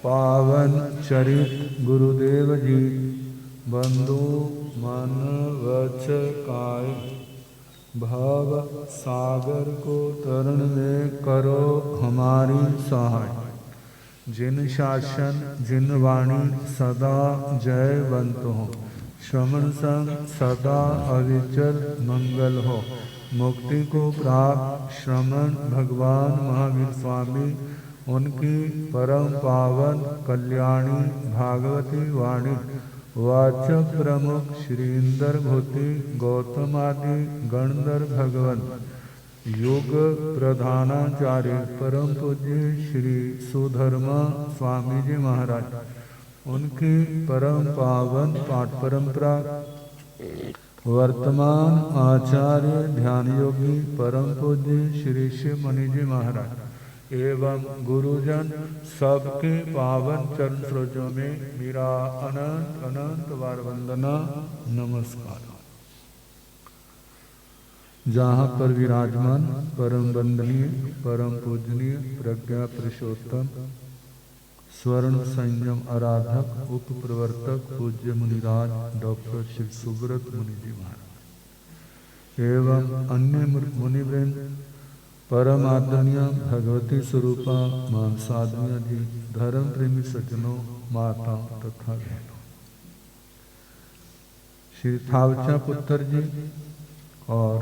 पावन चरित गुरुदेव जी, बंधु मन वच काय, भव सागर को तरण में करो हमारी सहाय। जिन शासन जिन वाणी सदा जयवंत हो, श्रवण संग सदा अविचल मंगल हो। मुक्ति को प्राप्त श्रमण भगवान महावीर स्वामी, उनकी परम पावन कल्याणी भागवती वाणी, वाचक प्रमुख श्री इंद्र भूति गौतम आदि गणधर भगवन, योग प्रधानाचार्य परम पूज्य श्री सुधर्मा स्वामी जी महाराज, उनकी परम पावन पाठ परंपरा, वर्तमान आचार्य ध्यान योगी परम पूज्य श्री शिव मुनि जी महाराज एवं गुरुजन सबके पावन चरण सरोजों में मेरा अनंत अनंत बार वंदना नमस्कार। जहाँ पर विराजमान परम वंदनीय परम पूजनीय प्रज्ञा पुरुषोत्तम स्वर्ण संयम आराधक उप प्रवर्तक पूज्य मुनिराज डॉक्टर श्री सुब्रत मुनि जी महाराज एवं अन्य मुनिवृंद, परम आदरणीय भगवती स्वरूपा मां साधुनिया जी, धर्म प्रेमी सज्जनों, माता तथा बहनों, श्री थावचा पुत्र जी और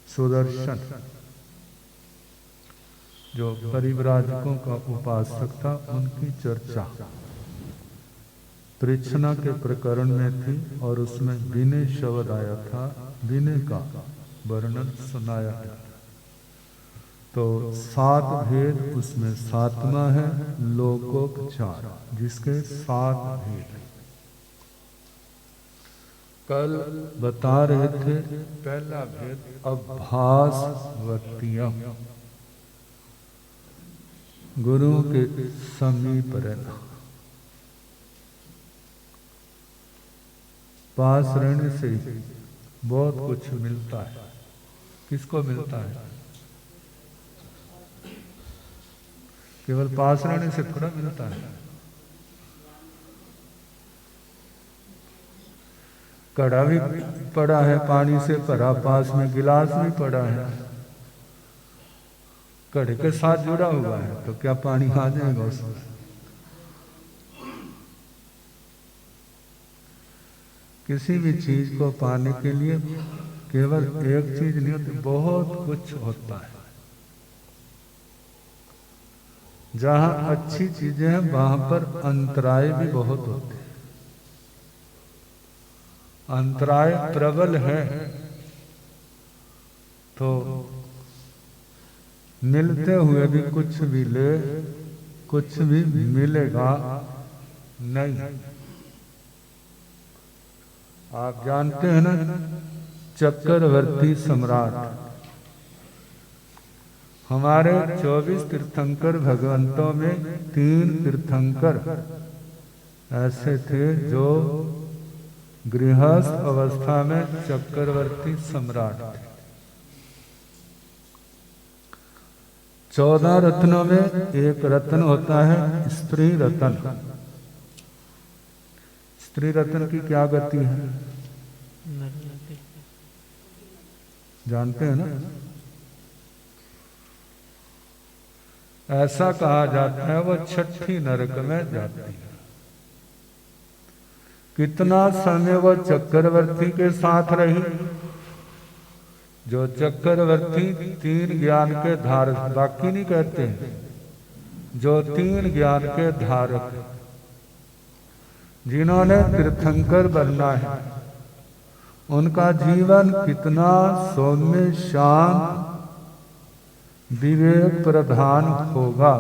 सुदर्शन जो परिव्राजकों का उपासक था, उनकी चर्चा परीक्षणा के प्रकरण में थी और उसमें विनय शब्द आया था, विनय का वर्णन सुनाया गया। तो 7 भेद उसमें 7वां है लोकोपचार, जिसके 7 भेद कल बता रहे थे। पहला भेद अभ्यासवत्तियां, गुरु के समीप रहना, पास रहने से बहुत कुछ मिलता है। किसको मिलता है? केवल पास रहने से थोड़ा मिलता है। कड़ा भी पड़ा है पानी से भरा, पास में गिलास भी पड़ा है, कड़े के साथ जुड़ा हुआ है, तो क्या पानी आ जाएगा उसमें? किसी भी चीज को पाने के लिए केवल एक चीज नहीं होती, बहुत कुछ होता है। जहां अच्छी चीजें हैं वहां पर अंतराय भी बहुत होते हैं। अंतराय प्रबल है तो मिलते हुए भी कुछ भी ले, कुछ भी मिलेगा नहीं। आप जानते हैं ना, चक्रवर्ती सम्राट, हमारे 24 तीर्थंकर भगवंतों में 3 तीर्थंकर ऐसे थे जो गृहस्थ अवस्था में चक्रवर्ती सम्राट थे। 14 रत्नों में एक रत्न होता है स्त्री रत्न। स्त्री रत्न की क्या गति है जानते हैं ना? ऐसा कहा जाता है वो 6ठी नरक में जाती है। कितना समय वो चक्रवर्ती के साथ रही? जो चक्रवर्ती 3 ज्ञान के धारक, बाकी नहीं कहते हैं, जो 3 ज्ञान के धारक, जिन्होंने तीर्थंकर बनना है, उनका जीवन कितना सौम्य शांत विवेक प्रधान होगा।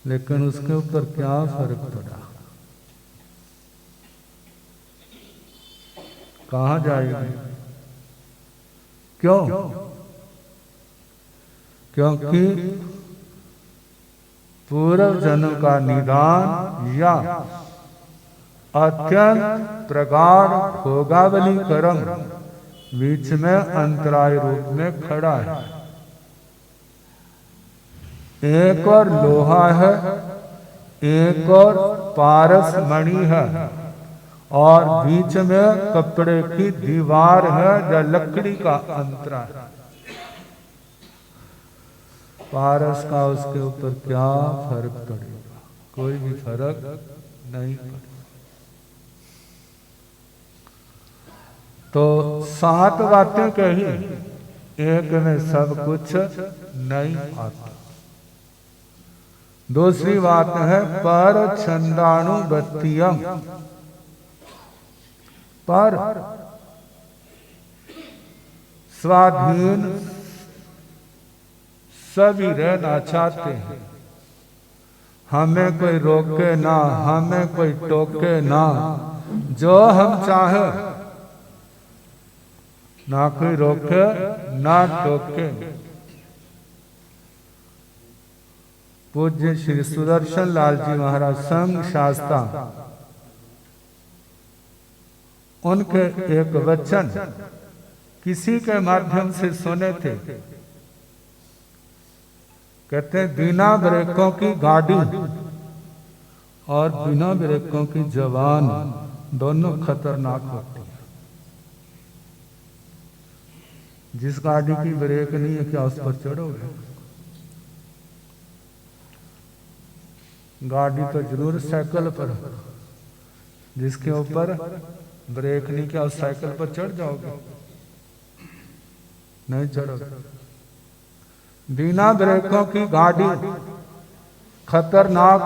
लेकिन उसके ऊपर क्या फर्क पड़ा? कहाँ जाएगा? क्यों? क्योंकि पूर्व जन्म का निदान या अत्यंत प्रगाढ़ भोगावली कर्म बीच में अंतराय रूप में खड़ा है। एक और लोहा है, एक और पारस मणि है, और बीच में कपड़े की दीवार है या लकड़ी का अंतरा है। पारस का उसके ऊपर क्या फर्क पड़ेगा? कोई भी फर्क नहीं पड़ेगा। तो 7 बातें कही, एक में सब कुछ नहीं आता। दूसरी बात है पर छंदानुबत्तियम, पर स्वाधीन सभी रहना चाहते हैं, हमें कोई रोके ना, हमें कोई टोके ना, जो हम चाहे, ना कोई रोके ना टोके। पूज्य श्री सुदर्शन लाल जी महाराज संघ शास्ता, उनके एक वचन किसी के माध्यम से सुने थे। कहते बिना ब्रेकों की गाड़ी और बिना ब्रेकों की जवान दोनों खतरनाक होती है। जिस गाड़ी की ब्रेक नहीं है, क्या उस पर चढ़ोगे? गाड़ी तो जरूर साइकिल पर, जिसके ऊपर ब्रेक नहीं, क्या उस साइकिल पर चढ़ जाओगे? नहीं चढ़ोगे। बिना ब्रेकों की गाड़ी खतरनाक,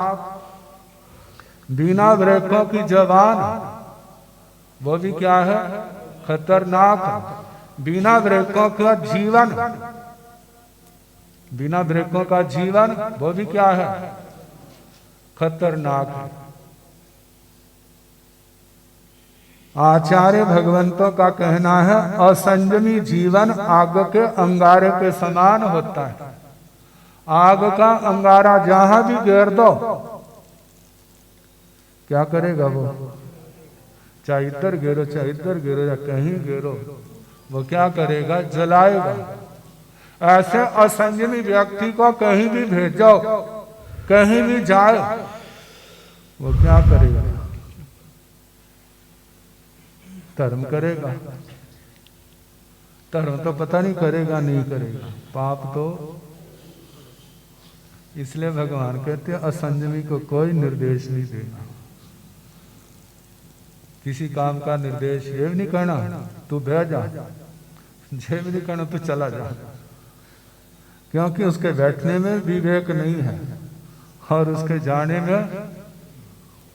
बिना ब्रेकों की जवान वो भी क्या है? खतरनाक। बिना ब्रेकों का जीवन, बिना ब्रेकों का जीवन वो भी क्या है? खतरनाक है। आचार्य भगवंतों का कहना है असंयमी जीवन आग के अंगारे के समान होता है। आग का अंगारा जहां भी गिर दो, क्या करेगा वो? चाहे इधर गिरो, चाहे इधर गिरो, या कहीं गिरो, वो क्या करेगा? जलाएगा। ऐसे असंयमी व्यक्ति को कहीं भी भेजो, कहीं भी जाए, वो क्या करेगा? धर्म करेगा। धर्म तो पता नहीं करेगा नहीं करेगा, पाप तो। इसलिए भगवान कहते हैं असंयमी को कोई निर्देश नहीं देना। किसी काम का निर्देश ये भी नहीं करना तू बह जा, ये भी नहीं करना तू चला जा, क्योंकि उसके बैठने में विवेक नहीं है और उसके जाने में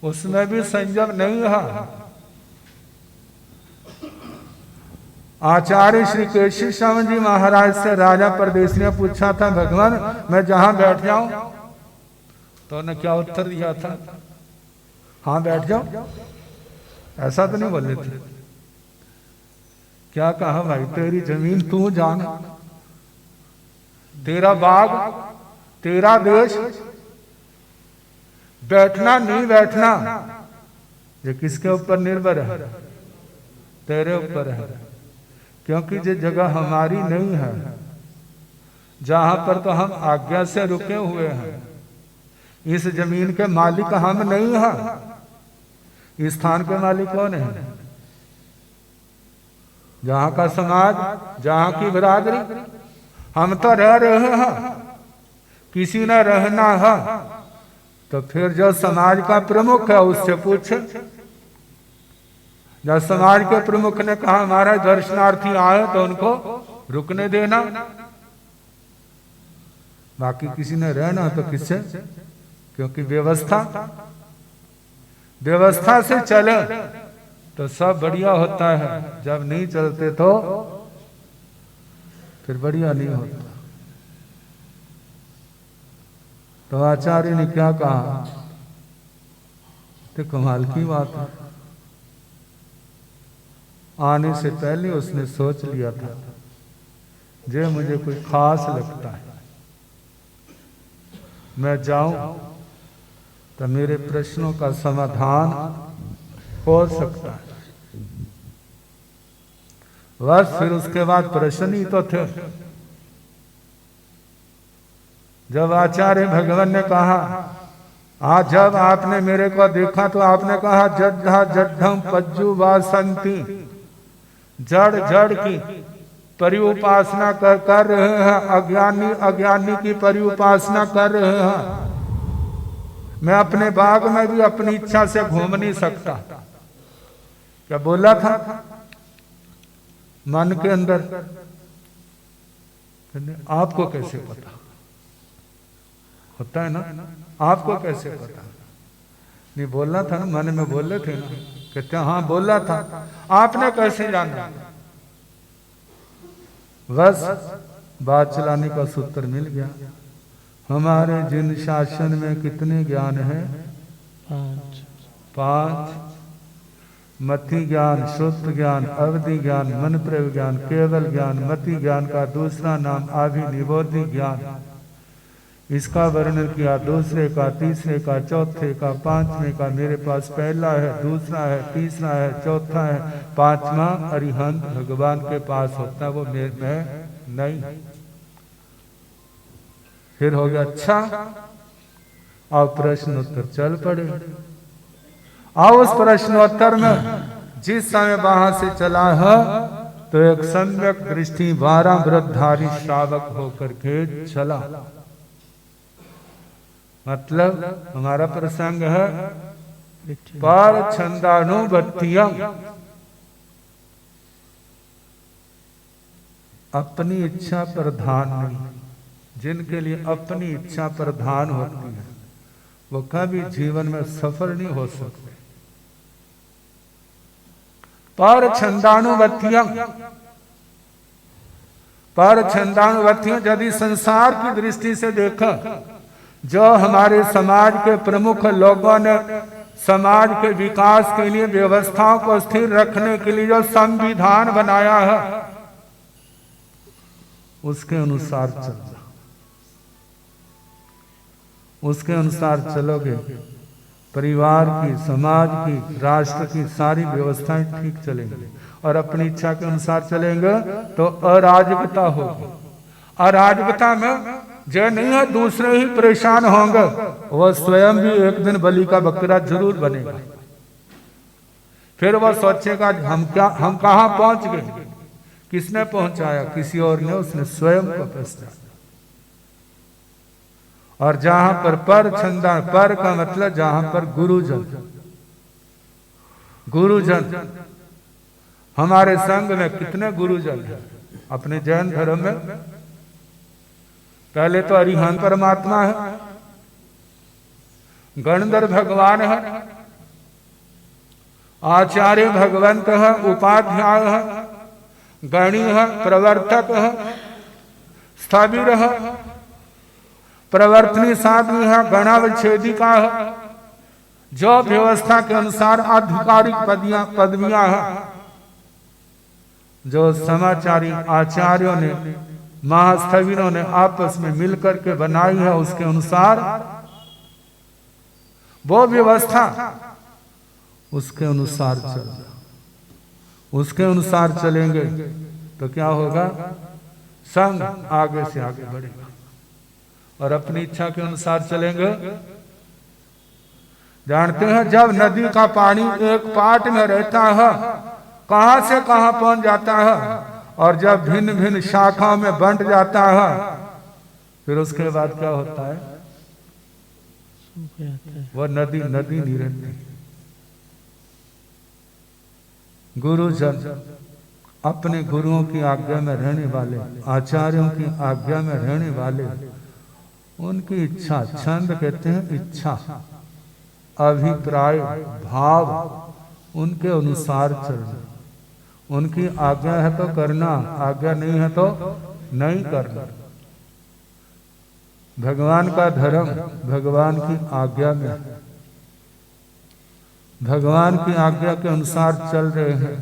उसमें भी संयम नहीं है। आचार्य श्री केशव स्वामी जी महाराज से राजा परदेश ने पूछा था, भगवान मैं जहां बैठ जाऊं, तो उन्होंने क्या उत्तर दिया था? हाँ बैठ जाओ। ऐसा तो नहीं बोले थे। क्या कहा? भाई तेरी जमीन तू जान, तेरा बाग, तेरा देश, बैठना नहीं बैठना ये किसके ऊपर निर्भर है? तेरे ऊपर है। क्योंकि ये जगह हमारी नहीं है, जहां पर तो हम आज्ञा से रुके हुए हैं। इस जमीन के मालिक हम नहीं हैं। इस स्थान के मालिक कौन है? जहां का समाज, जहां की बिरादरी, हम तो रह रहे हैं, किसी ने रहना है। तो फिर जो समाज का प्रमुख है उससे पूछे। जब समाज के प्रमुख ने कहा हमारे दर्शनार्थी आए तो उनको रुकने देना, बाकी किसी ने रहना तो किससे? क्योंकि व्यवस्था से चले तो सब बढ़िया होता है, जब नहीं चलते तो फिर बढ़िया नहीं होता। तो आचार्य ने क्या कहा? तो कमाल की बात है। आने से पहले उसने सोच लिया था, जो मुझे कोई खास लगता है, मैं जाऊं तो मेरे प्रश्नों का समाधान हो सकता है। बस फिर उसके बाद प्रश्न ही तो थे। जब आचार्य भगवान ने कहा, आज जब आपने मेरे को देखा तो आपने कहा जड्ढा जड्ढम पज्जु वासंती, जड़ जड़ की परिउपासना कर रहे हैं, अज्ञानी अज्ञानी की परिउपासना कर रहे हैं। मैं अपने बाग में भी अपनी इच्छा से घूम नहीं सकता। क्या बोला था मन के अंदर? आपको कैसे पता? होता है ना, आपको कैसे पता? नहीं बोलना था ना, मन में बोले थे ना। कहते हाँ बोला था। आपने कैसे जाना? बस बात चलाने का सूत्र मिल गया। हमारे जिन शासन में कितने ज्ञान है? 5। मति ज्ञान, श्रुत ज्ञान, अवधि ज्ञान, मन प्रयोग ज्ञान, केवल ज्ञान। मति ज्ञान का दूसरा नाम अभिनिबोधि ज्ञान। इसका वर्णन किया दूसरे का, तीसरे का, चौथे का, 5वें का। मेरे पास पहला है, दूसरा है, तीसरा है, चौथा है, 5वां अरिहंत भगवान के पास होता है, वो मैं नहीं। फिर हो गया अच्छा, अब प्रश्नोत्तर चल पड़े। आओ उस प्रश्नोत्तर में जिस समय वहां से चला है तो एक सम्यक दृष्टि 12 व्रतधारी श्रावक होकर के चला। मतलब हमारा प्रसंग है पर छंदानुबत्तियम, अपनी इच्छा प्रधान नहीं। जिनके लिए अपनी इच्छा प्रधान होती है वो कभी जीवन में सफल नहीं हो सकते। पर छंदानुबत्तियम, पर छंदानुबत्तियम यदि संसार की दृष्टि से देखा, जो हमारे समाज के प्रमुख लोगों ने समाज के विकास के लिए व्यवस्थाओं को स्थिर रखने के लिए जो संविधान बनाया है उसके अनुसार चलना। उसके अनुसार चलोगे परिवार की, समाज की, राष्ट्र की सारी व्यवस्थाएं ठीक चलेंगी। और अपनी इच्छा के अनुसार चलेंगे तो अराजकता होगी। अराजकता में जो नहीं है दूसरे ही परेशान होंगे, वह स्वयं भी एक दिन बलि का बकरा जरूर बनेगा। फिर वह सोचेगा हम कहाँ पहुंच गए। किसने पहुंचाया? किसी और ने, उसने स्वयं को पहुंचाया। और जहां पर छंदा, पर का मतलब जहां पर गुरुजन, गुरुजन हमारे संघ में कितने गुरुजन हैं अपने जैन धर्म में? पहले तो अरिहंत परमात्मा है, गणधर भगवान है, आचार्य भगवंत है, उपाध्याय है, गणी है, प्रवर्तक है, स्थविर है, प्रवर्तनी साध्वी है, गणावच्छेदिका है। जो व्यवस्था के अनुसार आधिकारिक पदवियां हैं, जो समाचारी आचार्यों ने, महास्थविरों ने आपस में मिलकर के बनाई है, उसके अनुसार वो व्यवस्था, उसके अनुसार चलना। उसके अनुसार चलेंगे तो क्या होगा? संघ आगे से आगे बढ़ेगा। और अपनी इच्छा के अनुसार चलेंगे। जानते हैं जब नदी का पानी एक पाट में रहता है कहां से कहां पहुंच जाता है, और जब भिन्न भिन्न शाखाओं में बंट जाता है फिर उसके बाद क्या होता है? वह नदी नदी नहीं रहती। गुरुजन अपने गुरुओं की आज्ञा में रहने वाले, आचार्यों की आज्ञा में रहने वाले, उनकी इच्छा, छंद कहते हैं इच्छा, अभिप्राय, भाव, उनके अनुसार चलना। उनकी आज्ञा है तो करना, आज्ञा नहीं है तो नहीं करना। भगवान का धर्म भगवान की आज्ञा में, भगवान की आज्ञा के अनुसार चल रहे हैं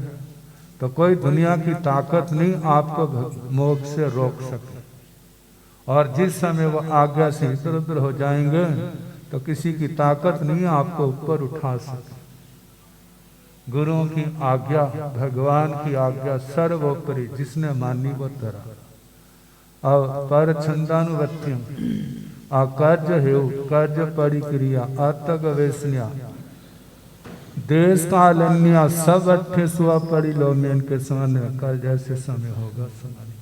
तो कोई दुनिया की ताकत नहीं आपको मोक्ष से रोक सके। और जिस समय वो आज्ञा से इधर उधर हो जाएंगे तो किसी की ताकत नहीं आपको ऊपर उठा सके। गुरुओं की आज्ञा, भगवान की आज्ञा सर्वोपरि, जिसने मानी वो तरा। और पर छंदानुवत्तियम, आकार्य है कार्य परिक्रिया अतग अवेशन्या देश काल अन्य सब अट्ठे स्व परिलोमेन के समय कल जैसे समय होगा समय